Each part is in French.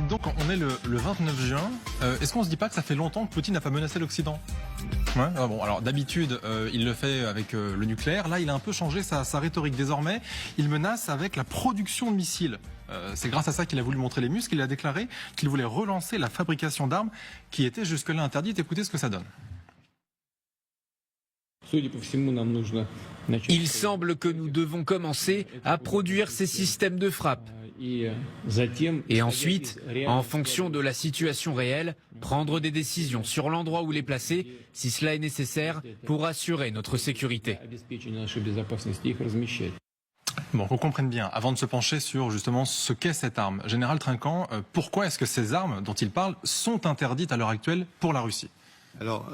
Donc on est le 29 juin. Est-ce qu'on se dit pas que ça fait longtemps que Poutine n'a pas menacé l'Occident? Ouais. Bon, alors d'habitude, il le fait avec le nucléaire. Là, il a un peu changé sa rhétorique. Désormais, il menace avec la production de missiles. C'est grâce à ça qu'il a voulu montrer les muscles. Il a déclaré qu'il voulait relancer la fabrication d'armes qui était jusque-là interdite. Écoutez ce que ça donne. Il semble que nous devons commencer à produire ces systèmes de frappe. Et ensuite, en fonction de la situation réelle, prendre des décisions sur l'endroit où les placer, si cela est nécessaire, pour assurer notre sécurité. Bon, qu'on comprenne bien, avant de se pencher sur justement ce qu'est cette arme. Général Trinquant, pourquoi est-ce que ces armes dont il parle sont interdites à l'heure actuelle pour la Russie? Alors,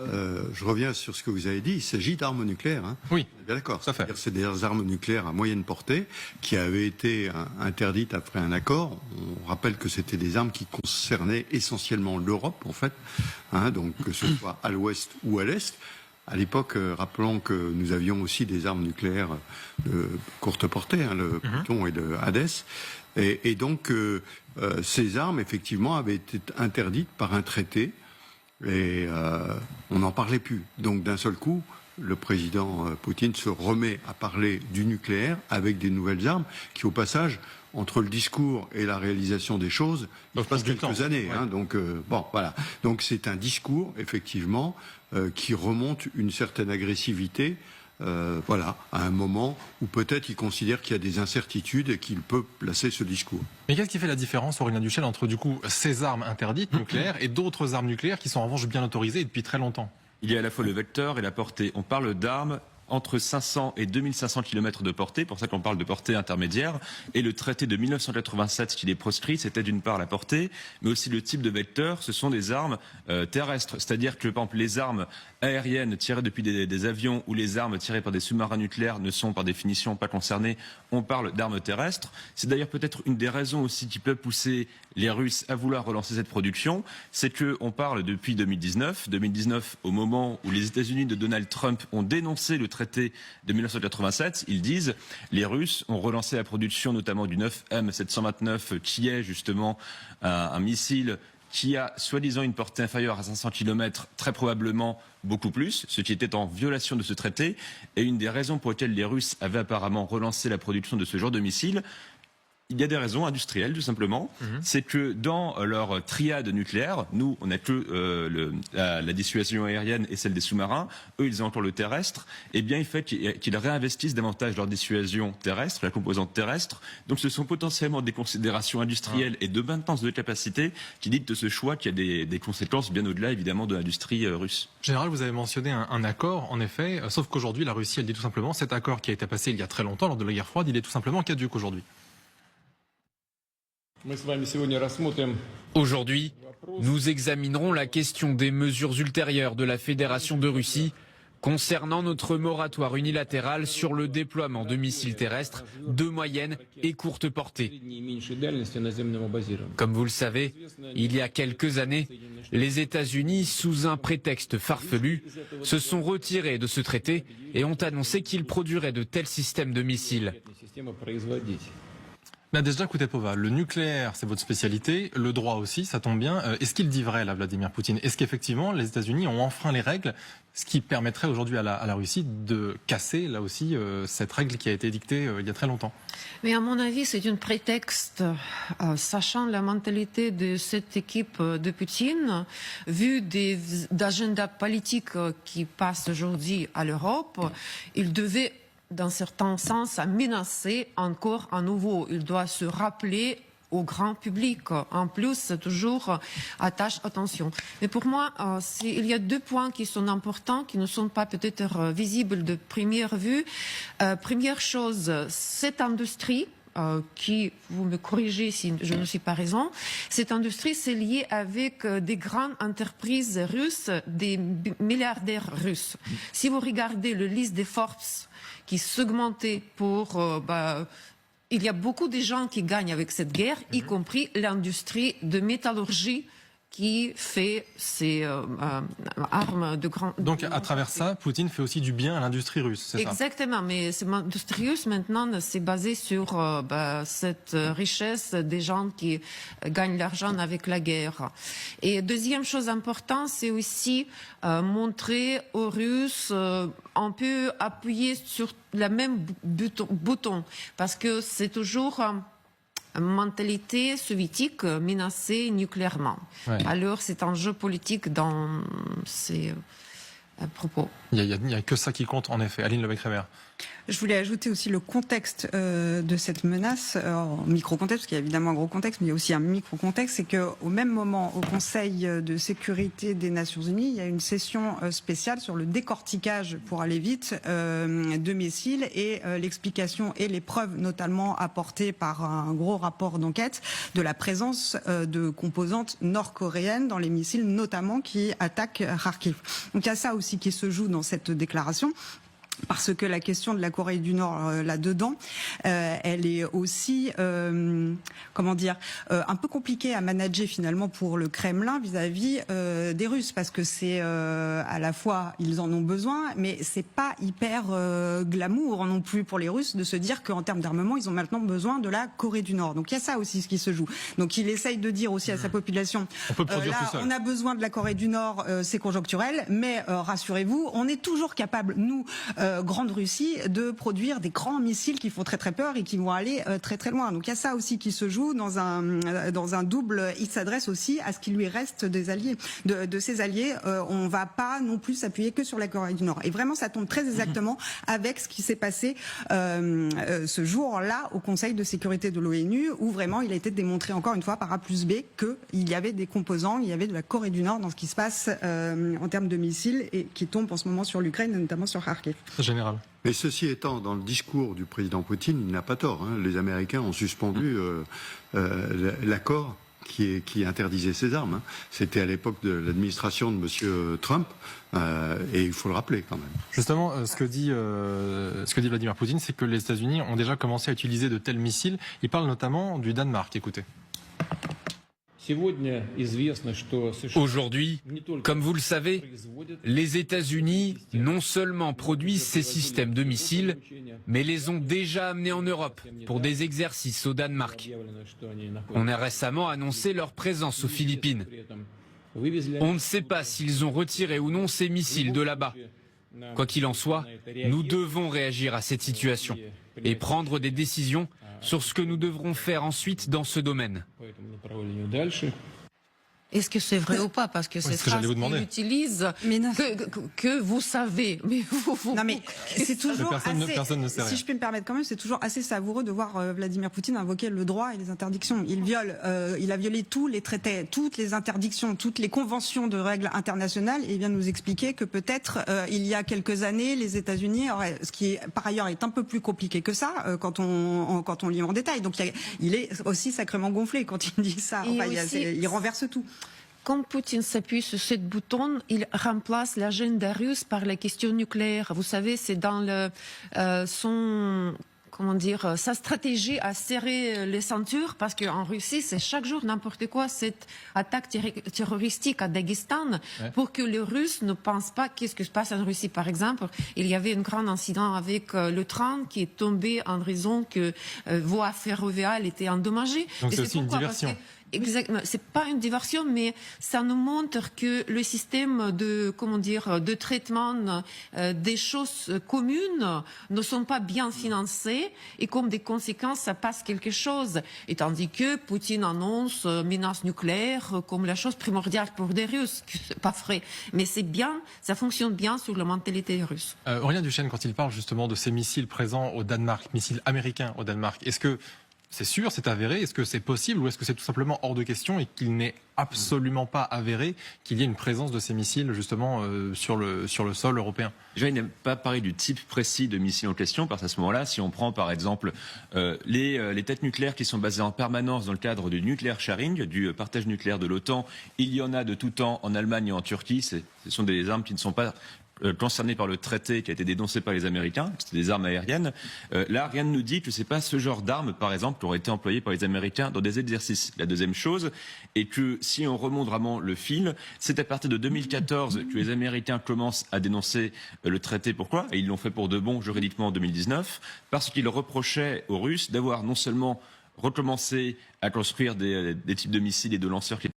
je reviens sur ce que vous avez dit. Il s'agit d'armes nucléaires. Hein. Oui, bien d'accord. Ça fait. C'est des armes nucléaires à moyenne portée qui avaient été interdites après un accord. On rappelle que c'était des armes qui concernaient essentiellement l'Europe, en fait. Hein, donc, que ce soit à l'ouest ou à l'est. À l'époque, rappelons que nous avions aussi des armes nucléaires de courte portée, hein, le Pluton et le Hadès. Et donc, ces armes, effectivement, avaient été interdites par un traité. Et on n'en parlait plus. Donc d'un seul coup, le président Poutine se remet à parler du nucléaire avec des nouvelles armes qui, au passage, entre le discours et la réalisation des choses, il passe quelques années. Ouais. Hein, donc bon, voilà. Donc c'est un discours, effectivement, qui remonte une certaine agressivité. Voilà, à un moment où peut-être il considère qu'il y a des incertitudes et qu'il peut placer ce discours. Mais qu'est-ce qui fait la différence, Aurélien Duchesne, entre du coup ces armes interdites nucléaires et d'autres armes nucléaires qui sont en revanche bien autorisées et depuis très longtemps? Il y a à la fois le vecteur et la portée. On parle d'armes entre 500 et 2500 km de portée, pour ça qu'on parle de portée intermédiaire, et le traité de 1987 qui les proscrit, c'était d'une part la portée, mais aussi le type de vecteur, ce sont des armes terrestres, c'est-à-dire que par exemple les armes aériennes tirées depuis des avions ou les armes tirées par des sous-marins nucléaires ne sont par définition pas concernées, on parle d'armes terrestres. C'est d'ailleurs peut-être une des raisons aussi qui peut pousser les Russes à vouloir relancer cette production, c'est que on parle depuis 2019 au moment où les États-Unis de Donald Trump ont dénoncé le traité de 1987, ils disent les Russes ont relancé la production notamment du 9M729 qui est justement un missile qui a soi-disant une portée inférieure à 500 km, très probablement beaucoup plus, ce qui était en violation de ce traité. Et une des raisons pour lesquelles les Russes avaient apparemment relancé la production de ce genre de missile, il y a des raisons industrielles, tout simplement. C'est que dans leur triade nucléaire, nous, on n'a que la dissuasion aérienne et celle des sous-marins. Eux, ils ont encore le terrestre. Eh bien, il fait qu'ils réinvestissent davantage leur dissuasion terrestre, la composante terrestre. Donc, ce sont potentiellement des considérations industrielles et de maintenance de capacité qui dictent ce choix qui a des conséquences bien au-delà, évidemment, de l'industrie russe. Général, vous avez mentionné un accord, en effet, sauf qu'aujourd'hui, la Russie, elle dit tout simplement, cet accord qui a été passé il y a très longtemps, lors de la guerre froide, il est tout simplement caduc aujourd'hui. Aujourd'hui, nous examinerons la question des mesures ultérieures de la Fédération de Russie concernant notre moratoire unilatéral sur le déploiement de missiles terrestres de moyenne et courte portée. Comme vous le savez, il y a quelques années, les États-Unis, sous un prétexte farfelu, se sont retirés de ce traité et ont annoncé qu'ils produiraient de tels systèmes de missiles. Nadezhda Koutepova, le nucléaire, c'est votre spécialité, le droit aussi, ça tombe bien. Est-ce qu'il dit vrai, là, Vladimir Poutine? Est-ce qu'effectivement, les États-Unis ont enfreint les règles, ce qui permettrait aujourd'hui à la Russie de casser, là aussi, cette règle qui a été dictée il y a très longtemps? Mais à mon avis, c'est un prétexte, sachant la mentalité de cette équipe de Poutine, vu des agendas politiques qui passent aujourd'hui à l'Europe, il devait d'un certain sens, à menacer encore à nouveau. Il doit se rappeler au grand public. En plus, toujours attache attention. Mais pour moi, il y a deux points qui sont importants, qui ne sont pas peut-être visibles de première vue. Première chose, cette industrie, qui, vous me corrigez si je ne suis pas raison, cette industrie c'est lié avec des grandes entreprises russes, des milliardaires russes. Si vous regardez le liste des Forbes qui s'augmentait pour... il y a beaucoup de gens qui gagnent avec cette guerre, y compris l'industrie de métallurgie qui fait ces armes de grande... Donc à travers ça, Poutine fait aussi du bien à l'industrie russe, c'est ça? Exactement, mais l'industrie russe maintenant c'est basé sur cette richesse des gens qui gagnent l'argent avec la guerre. Et deuxième chose importante, c'est aussi montrer aux Russes on peut appuyer sur le même bouton parce que c'est toujours mentalité soviétique menacée nucléairement. Ouais. Alors c'est un jeu politique dans ces propos. Il n'y a que ça qui compte en effet. Aline Lebecq-Reimer. Je voulais ajouter aussi le contexte de cette menace, en micro-contexte, parce qu'il y a évidemment un gros contexte, mais il y a aussi un micro-contexte, c'est qu'au même moment, au Conseil de sécurité des Nations Unies, il y a une session spéciale sur le décortiquage, pour aller vite, de missiles et l'explication et les preuves notamment apportées par un gros rapport d'enquête de la présence de composantes nord-coréennes dans les missiles, notamment qui attaquent Kharkiv. Donc il y a ça aussi qui se joue dans cette déclaration. Parce que la question de la Corée du Nord là-dedans, elle est aussi, comment dire, un peu compliquée à manager finalement pour le Kremlin vis-à-vis des Russes, parce que c'est à la fois ils en ont besoin, mais c'est pas hyper glamour non plus pour les Russes de se dire qu'en termes d'armement, ils ont maintenant besoin de la Corée du Nord. Donc il y a ça aussi ce qui se joue. Donc il essaye de dire aussi à sa population, on peut produire tout là, seul. On a besoin de la Corée du Nord, c'est conjoncturel, mais rassurez-vous, on est toujours capable, nous, Grande Russie, de produire des grands missiles qui font très très peur et qui vont aller très très loin. Donc il y a ça aussi qui se joue dans un double. Il s'adresse aussi à ce qui lui reste des alliés, de ses alliés. On va pas non plus s'appuyer que sur la Corée du Nord. Et vraiment, ça tombe très exactement avec ce qui s'est passé ce jour-là au Conseil de sécurité de l'ONU, où vraiment il a été démontré encore une fois par A plus B qu'il y avait des composants, il y avait de la Corée du Nord dans ce qui se passe en termes de missiles et qui tombent en ce moment sur l'Ukraine, notamment sur Kharkiv. Général. Mais ceci étant, dans le discours du président Poutine, il n'a pas tort. Hein. Les Américains ont suspendu l'accord qui interdisait ces armes. Hein. C'était à l'époque de l'administration de M. Trump, et il faut le rappeler quand même. Justement, ce que dit Vladimir Poutine, c'est que les États-Unis ont déjà commencé à utiliser de tels missiles. Il parle notamment du Danemark. Écoutez. Aujourd'hui, comme vous le savez, les États-Unis non seulement produisent ces systèmes de missiles, mais les ont déjà amenés en Europe pour des exercices au Danemark. On a récemment annoncé leur présence aux Philippines. On ne sait pas s'ils ont retiré ou non ces missiles de là-bas. Quoi qu'il en soit, nous devons réagir à cette situation et prendre des décisions sur ce que nous devrons faire ensuite dans ce domaine. Est-ce que c'est vrai ou pas? Parce que c'est ça qu'il utilise, que vous savez. Mais vous non mais c'est toujours personne ne sait rien. Si je peux me permettre quand même, c'est toujours assez savoureux de voir Vladimir Poutine invoquer le droit et les interdictions. Il a violé tous les traités, toutes les interdictions, toutes les conventions de règles internationales, et il vient nous expliquer que peut-être il y a quelques années, les États-Unis auraient, ce qui par ailleurs est un peu plus compliqué que ça quand on lit en détail. Donc il est aussi sacrément gonflé quand il dit ça. Enfin, il renverse tout. Quand Poutine s'appuie sur ce bouton, il remplace l'agenda russe par la question nucléaire. Vous savez, c'est dans sa stratégie à serrer les ceintures, parce qu'en Russie, c'est chaque jour n'importe quoi, cette attaque terroristique à Daghestan, pour que les Russes ne pensent pas qu'est-ce qui se passe en Russie. Par exemple, il y avait un grand incident avec le train qui est tombé en raison que voie ferroviaire était endommagée. Donc c'est aussi une diversion. Exactement. C'est pas une diversion, mais ça nous montre que le système de traitement des choses communes ne sont pas bien financés, et comme des conséquences, ça passe quelque chose. Et tandis que Poutine annonce menace nucléaire comme la chose primordiale pour des Russes. C'est pas vrai. Mais c'est bien, ça fonctionne bien sur la mentalité russe. Aurélien Duchesne, quand il parle justement de ces missiles présents au Danemark, missiles américains au Danemark, est-ce que c'est sûr, c'est avéré? Est-ce que c'est possible, ou est-ce que c'est tout simplement hors de question et qu'il n'est absolument pas avéré qu'il y ait une présence de ces missiles justement sur le sol européen? Déjà, il n'a pas parlé du type précis de missile en question, parce qu'à ce moment-là, si on prend par exemple les têtes nucléaires qui sont basées en permanence dans le cadre du nucléaire sharing, du partage nucléaire de l'OTAN, il y en a de tout temps en Allemagne et en Turquie. Ce sont des armes qui ne sont pas concernés par le traité qui a été dénoncé par les Américains, c'était des armes aériennes. Là, rien ne nous dit que c'est pas ce genre d'armes, par exemple, qui auraient été employées par les Américains dans des exercices. La deuxième chose est que si on remonte vraiment le fil, c'est à partir de 2014 que les Américains commencent à dénoncer le traité. Pourquoi? Et ils l'ont fait pour de bon juridiquement en 2019, parce qu'ils reprochaient aux Russes d'avoir non seulement recommencé à construire des types de missiles et de lanceurs qui